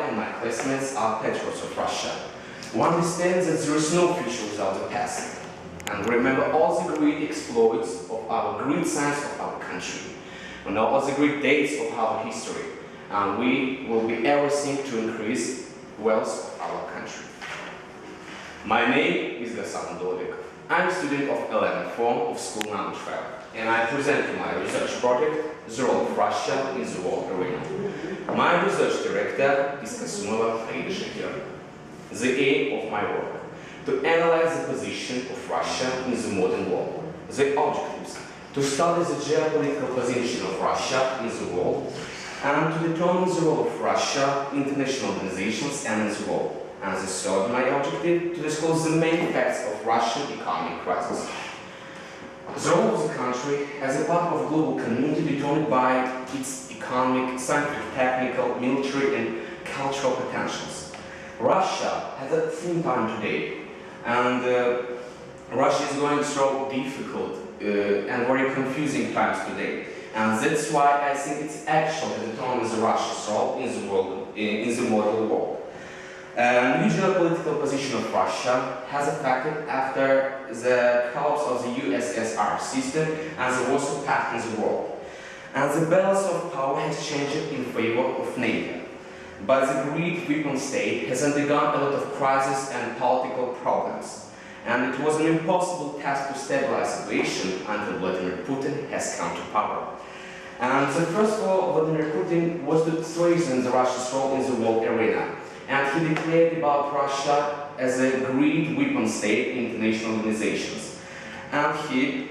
and my classmates are patriots of Russia. We understand that there is no future without the past. And we remember all the great exploits of our great science of our country. We know all the great dates of our history. And we will be everything to increase wealth of our country. My name is Gassan Dolek. I'm a student of 11th form of school number 12. And I present my research project, The Role of Russia in the World Arena. My research director is Kasumova Farida Shakir. The aim of my work: to analyze the position of Russia in the modern world. The objectives: to study the geopolitical position of Russia in the world, and to determine the role of Russia in international organizations and in the world. And the third, my objective: to disclose the main facts of Russian economic crisis. The role of the country as a part of a global community determined by its economic, scientific, technical, military, and cultural potentials. Russia has a thin time today, and Russia is going through difficult and very confusing times today. And that's why I think it's actual to determine Russia's role in the world, in the modern world. New geopolitical position of Russia has affected after the collapse of the USSR system and the Warsaw Pact in the world. And the balance of power has changed in favor of NATO. But the great weapon state has undergone a lot of crises and political problems. And it was an impossible task to stabilize the situation until Vladimir Putin has come to power. And the first goal of Vladimir Putin was to strengthen the Russia's role in the world arena. And he declared about Russia as a great weapon state in international organizations. And he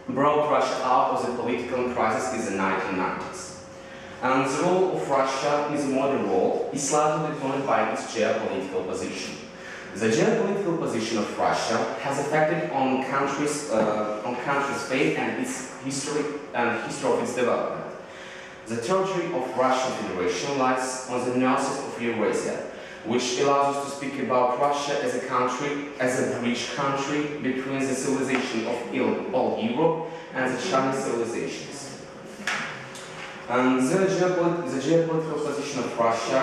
brought Russia out of the political crisis in the 1990s. And the role of Russia in the modern world is slightly determined by its geopolitical position. The geopolitical position of Russia has affected on countries' fate and its history of its development. The territory of Russian Federation lies on the northeast of Eurasia, which allows us to speak about Russia as a country, as a bridge country between the civilization of old Europe and the Chinese civilizations. And the geopolitical position of Russia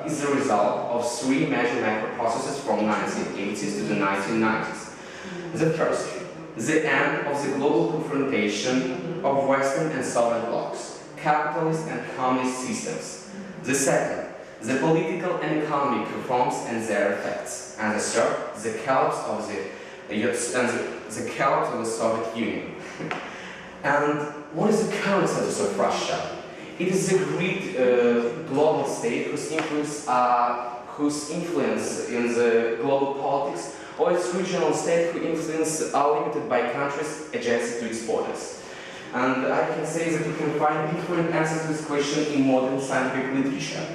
is the result of three major macro processes from 1980s to the 1990s. The first, the end of the global confrontation of Western and Soviet blocs, capitalist and communist systems. The second, the political and economic reforms and their effects. And the third, the collapse of the Soviet Union. And what is the current status of Russia? It is a great global state whose influence in the global politics, or its regional state whose influence are limited by countries adjacent to its borders. And I can say that you can find different answers to this question in modern scientific literature.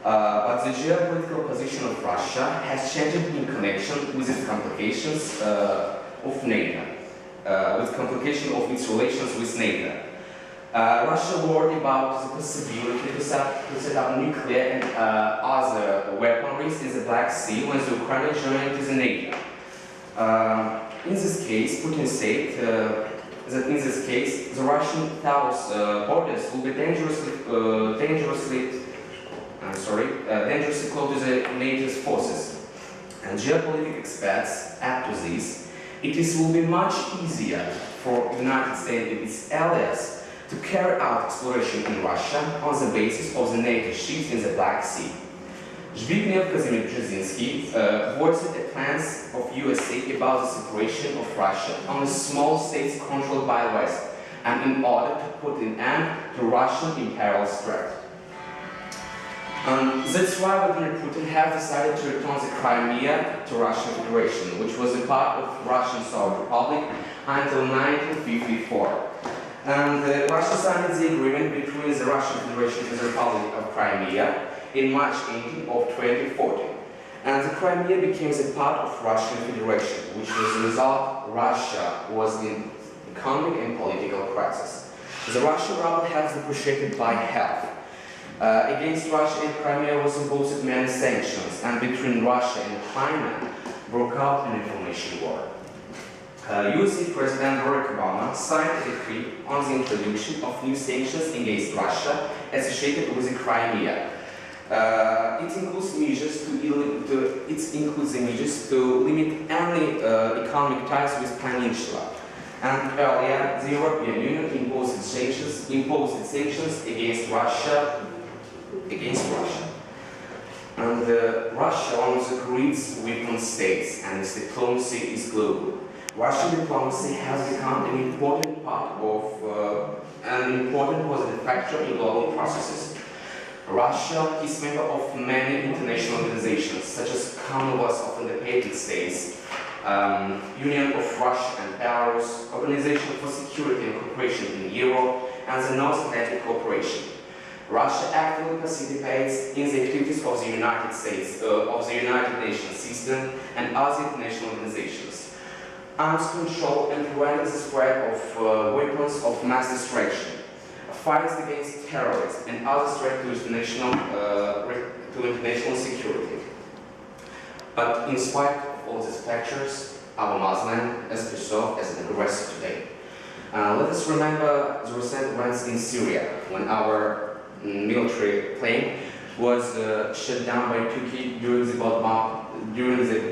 But the geopolitical position of Russia has changed in connection with its complications of NATO, with complication of its relations with NATO. Russia worried about the possibility to set up nuclear and other weaponries in the Black Sea when the Ukraine joined the NATO. In this case, Putin said that in this case, the Russian borders will be dangerously close to the NATO's forces. And geopolitical experts add to this, it will be much easier for the United States and its allies to carry out exploration in Russia on the basis of the NATO ships in the Black Sea. Zbigniew Brzezinski voiced the plans of USA about the separation of Russia on the small states controlled by West, and in order to put an end to Russian imperial threat. That's why Vladimir Putin has decided to return the Crimea to Russian Federation, which was a part of Russian Soviet Republic until 1954. And Russia signed the agreement between the Russian Federation and the Republic of Crimea in March 18 of 2014. And the Crimea became a part of Russian Federation, which was the result Russia was in economic and political crisis. The Russian ruble has depreciated by half. Against Russia and Crimea was imposed many sanctions, and between Russia and China broke out an information war. US President Barack Obama signed a decree on the introduction of new sanctions against Russia associated with the Crimea. It includes measures to limit any economic ties with Peninsula. And earlier, the European Union imposed sanctions against Russia. And Russia owns the great weapon states, and its diplomacy is global. Russian diplomacy has become an important part of an important positive factor in global processes. Russia is member of many international organizations, such as Commonwealth of Independent States, Union of Russia and Belarus, Organization for Security and Cooperation in Europe, and the North Atlantic Cooperation. Russia actively participates in the activities of the United States, of the United Nations system, and other international organizations. Arms control and preventing the spread of weapons of mass destruction, fights against terrorists, and other threats to international security. But in spite of all these factors, our Muslim is perceived as an aggressor today. Let us remember the recent events in Syria, when our military plane was shut down by Turkey during the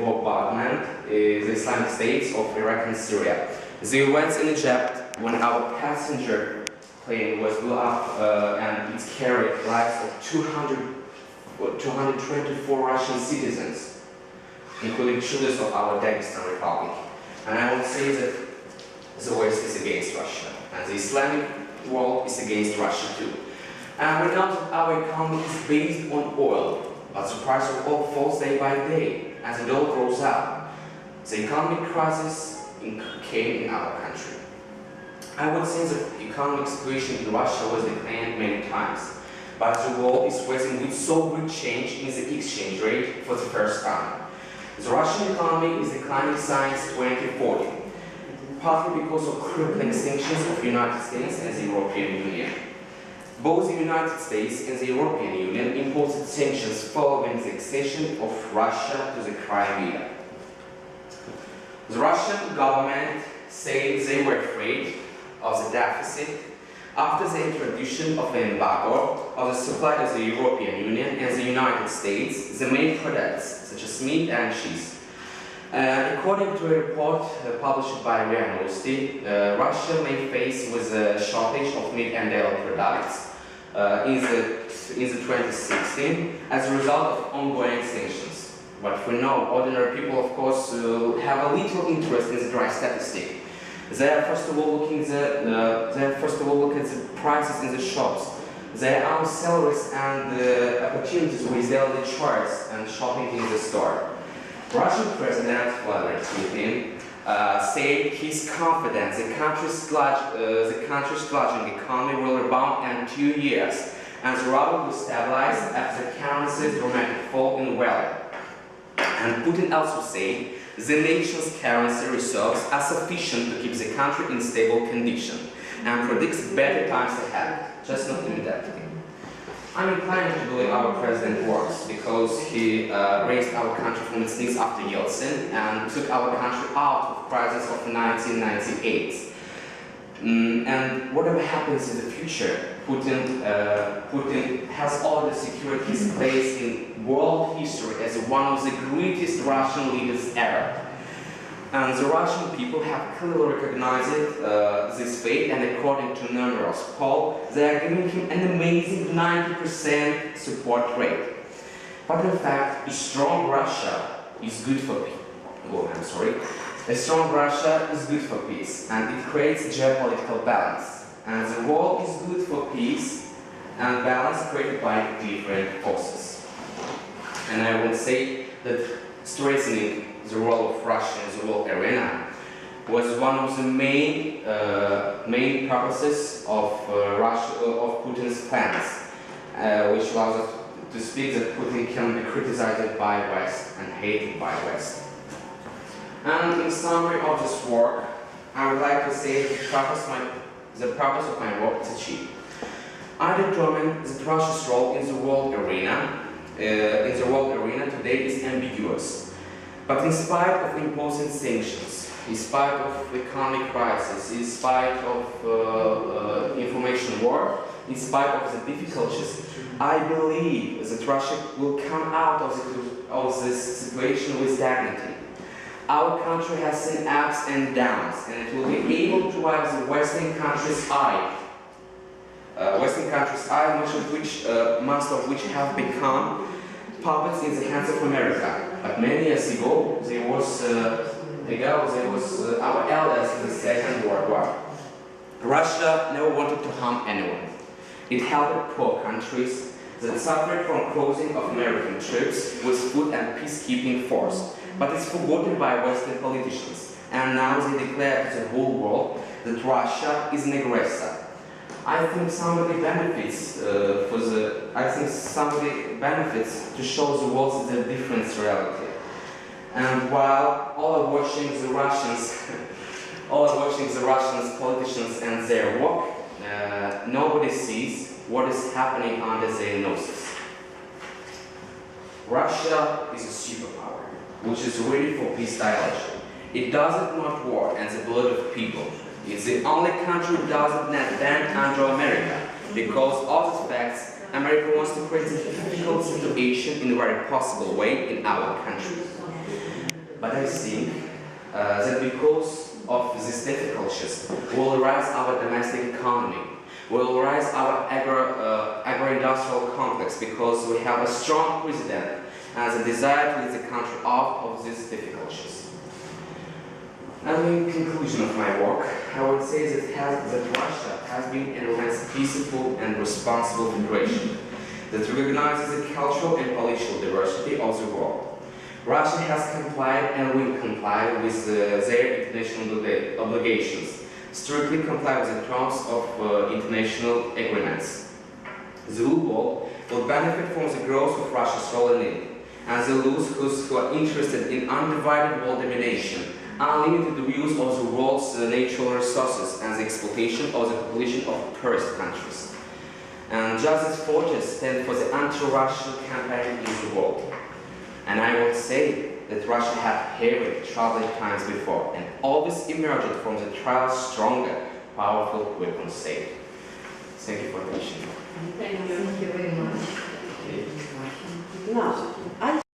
bombardment the Islamic states of Iraq and Syria. The events in Egypt, when our passenger plane was blew up and it carried lives of 224 Russian citizens, including children of our Dagestan Republic. And I will say that the West is against Russia, and the Islamic world is against Russia too. And we know that our economy is based on oil, but the price of oil falls day by day as the oil grows up. The economic crisis came in our country. I would say that the economic situation in Russia was declared many times, but the world is facing with so great change in the exchange rate for the first time. The Russian economy is declining since 2040, partly because of crippling sanctions of the United States and the European Union. Both the United States and the European Union imposed sanctions following the accession of Russia to the Crimea. The Russian government said they were afraid of the deficit after the introduction of an embargo of the supply of the European Union and the United States, the main products such as meat and cheese. According to a report published by RIA Novosti, Russia may face with a shortage of meat and dairy products in the 2016 as a result of ongoing sanctions. But we know ordinary people, of course, have a little interest in the dry statistic. They first of all look at the prices in the shops. They are salaries and opportunities with daily charts and shopping in the store. Russian President Vladimir Putin said he's confident the country's sludging economy will rebound in 2 years, and the ruble will stabilize after the currency's dramatic fall in value. And Putin also said the nation's currency reserves are sufficient to keep the country in stable condition and predicts better times ahead, just not immediately. I'm inclined to believe our president works because he raised our country from its knees after Yeltsin and took our country out of crisis of 1998. And whatever happens in the future, Putin has already secured his place in world history as one of the greatest Russian leaders ever. And the Russian people have clearly recognized this fate, and according to numerous polls, they are giving him an amazing 90% support rate. But in fact, a strong Russia is good for peace. Oh, I'm sorry. A strong Russia is good for peace, and it creates geopolitical balance. And the world is good for peace and balance created by different forces. And I would say that strengthening the role of Russia in the world arena was one of the main purposes of Putin's plans, which allows us to speak that Putin can be criticized by West and hated by West. And in summary of this work, I would like to say that the purpose of my work is achieved. I determined that Russia's role in the world arena today is ambiguous. But in spite of imposing sanctions, in spite of economic crisis, in spite of information war, in spite of the difficulties, I believe that Russia will come out of this situation with dignity. Our country has seen ups and downs, and it will be able to rise the Western countries' eye. Most of which have become puppets in the hands of America. But many years ago, there was our elders in the Second World War. Russia never wanted to harm anyone. It helped poor countries that suffered from crossing of American troops with food and peacekeeping force. But it's forgotten by Western politicians, and now they declare to the whole world that Russia is an aggressor. I think somebody benefits to show the world the different reality. And while all are watching the Russians politicians and their work, nobody sees what is happening under their noses. Russia is a superpower, which is ready for peace dialogue. It doesn't want war and the blood of people. It's the only country who doesn't bend under America, because of the facts, America wants to create a difficult situation in a very possible way in our country. But I think that because of these difficulties, will rise our domestic economy, will rise our agro-industrial complex, because we have a strong president and the desire to lead the country out of these difficulties. And in conclusion of my work, I would say that Russia has been an immense peaceful and responsible federation that recognizes the cultural and political diversity of the world. Russia has complied and will comply with their international obligations, strictly comply with the terms of international agreements. The whole world will benefit from the growth of Russia's role in it, and those who are interested in undivided world domination, unlimited use of the world's natural resources, and the exploitation of the population of tourist countries. And just as forces stand for the anti-Russian campaign in the world. And I will say that Russia had heavy, troubling times before, and always emerged from the trials stronger, powerful, weapon state. Thank you for attention. Thank you very much. Now, I